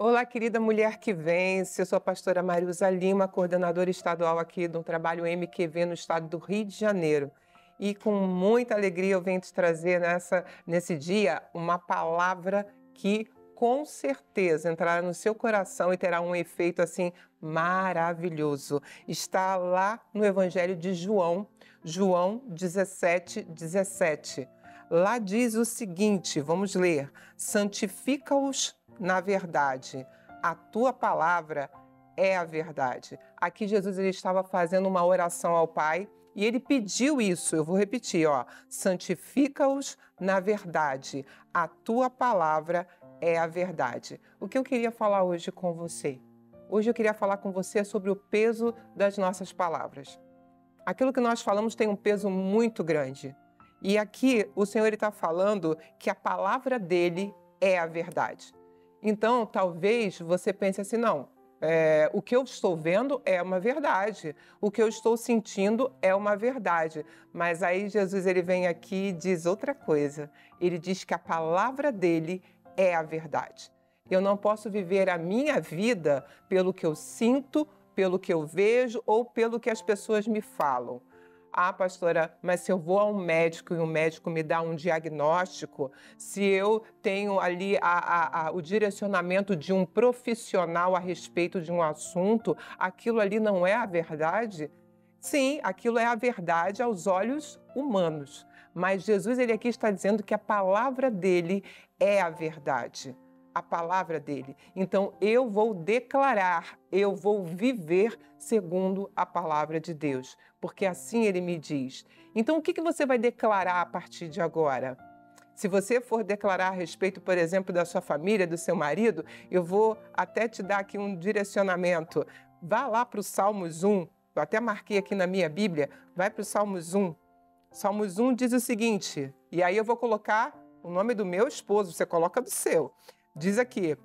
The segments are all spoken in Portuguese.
Olá, querida mulher que vence. Eu sou a pastora Mariusa Lima, coordenadora estadual aqui do Trabalho MQV no estado do Rio de Janeiro. E com muita alegria eu venho te trazer nesse dia uma palavra que com certeza entrará no seu coração e terá um efeito assim maravilhoso. Está lá no Evangelho de João, João 17:17. Lá diz o seguinte, vamos ler: santifica-os na verdade, a tua palavra é a verdade. Aqui Jesus ele estava fazendo uma oração ao Pai e ele pediu isso, eu vou repetir, ó, santifica-os na verdade, a tua palavra é a verdade. O que eu queria falar hoje com você? Hoje eu queria falar com você sobre o peso das nossas palavras. Aquilo que nós falamos tem um peso muito grande. E aqui o Senhor está falando que a palavra dele é a verdade. Então, talvez você pense assim, não, o que eu estou vendo é uma verdade, o que eu estou sentindo é uma verdade. Mas aí Jesus ele vem aqui e diz outra coisa. Ele diz que a palavra dele é a verdade. Eu não posso viver a minha vida pelo que eu sinto, pelo que eu vejo ou pelo que as pessoas me falam. Ah, pastora, mas se eu vou a um médico e o médico me dá um diagnóstico, se eu tenho ali o direcionamento de um profissional a respeito de um assunto, aquilo ali não é a verdade? Sim, aquilo é a verdade aos olhos humanos. Mas Jesus ele aqui está dizendo que a palavra dele é a verdade. A palavra dele. Então, eu vou declarar, eu vou viver segundo a palavra de Deus, porque assim ele me diz. Então, o que você vai declarar a partir de agora? Se você for declarar a respeito, por exemplo, da sua família, do seu marido, eu vou até te dar aqui um direcionamento. Vá lá para o Salmos 1, eu até marquei aqui na minha Bíblia, vai para o Salmos 1. Salmos 1 diz o seguinte, e aí eu vou colocar o nome do meu esposo, você coloca do seu. Diz aqui,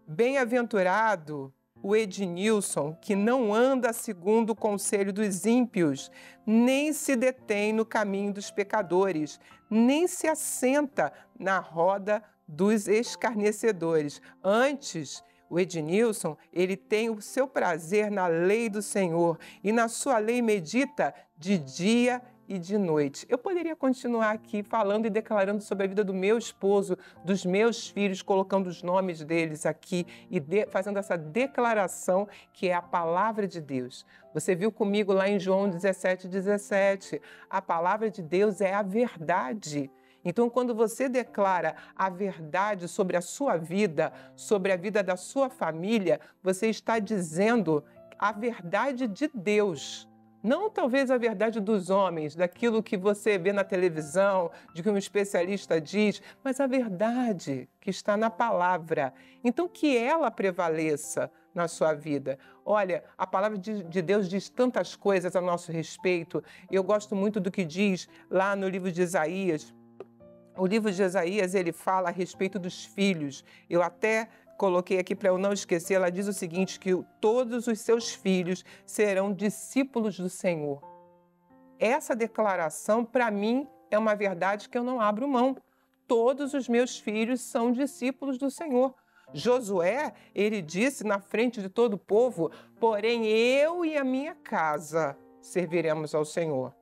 bem-aventurado o Ednilson, que não anda segundo o conselho dos ímpios, nem se detém no caminho dos pecadores, nem se assenta na roda dos escarnecedores. Antes, o Ednilson, ele tem o seu prazer na lei do Senhor e na sua lei medita de dia e de noite. Eu poderia continuar aqui falando e declarando sobre a vida do meu esposo, dos meus filhos, colocando os nomes deles aqui e fazendo essa declaração que é a palavra de Deus. Você viu comigo lá em João 17:17. A palavra de Deus é a verdade. Então, quando você declara a verdade sobre a sua vida, sobre a vida da sua família, você está dizendo a verdade de Deus. Não talvez a verdade dos homens, daquilo que você vê na televisão, de que um especialista diz, mas a verdade que está na palavra. Então, que ela prevaleça na sua vida. Olha, a palavra de Deus diz tantas coisas a nosso respeito. Eu gosto muito do que diz lá no livro de Isaías. O livro de Isaías, ele fala a respeito dos filhos. Eu até coloquei aqui para eu não esquecer, ela diz o seguinte, que todos os seus filhos serão discípulos do Senhor. Essa declaração, para mim, é uma verdade que eu não abro mão. Todos os meus filhos são discípulos do Senhor. Josué, ele disse na frente de todo o povo, porém eu e a minha casa serviremos ao Senhor.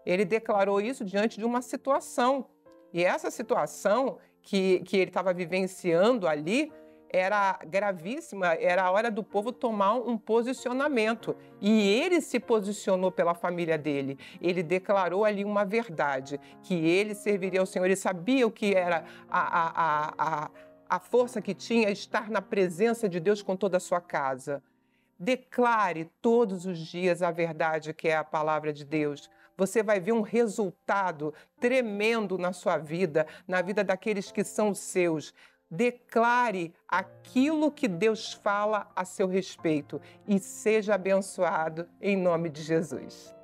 Ele declarou isso diante de uma situação. E essa situação que ele estava vivenciando ali, era gravíssima, era a hora do povo tomar um posicionamento. E ele se posicionou pela família dele. Ele declarou ali uma verdade, que ele serviria ao Senhor. Ele sabia o que era a força que tinha estar na presença de Deus com toda a sua casa. Declare todos os dias a verdade que é a palavra de Deus. Você vai ver um resultado tremendo na sua vida, na vida daqueles que são seus. Declare aquilo que Deus fala a seu respeito e seja abençoado em nome de Jesus.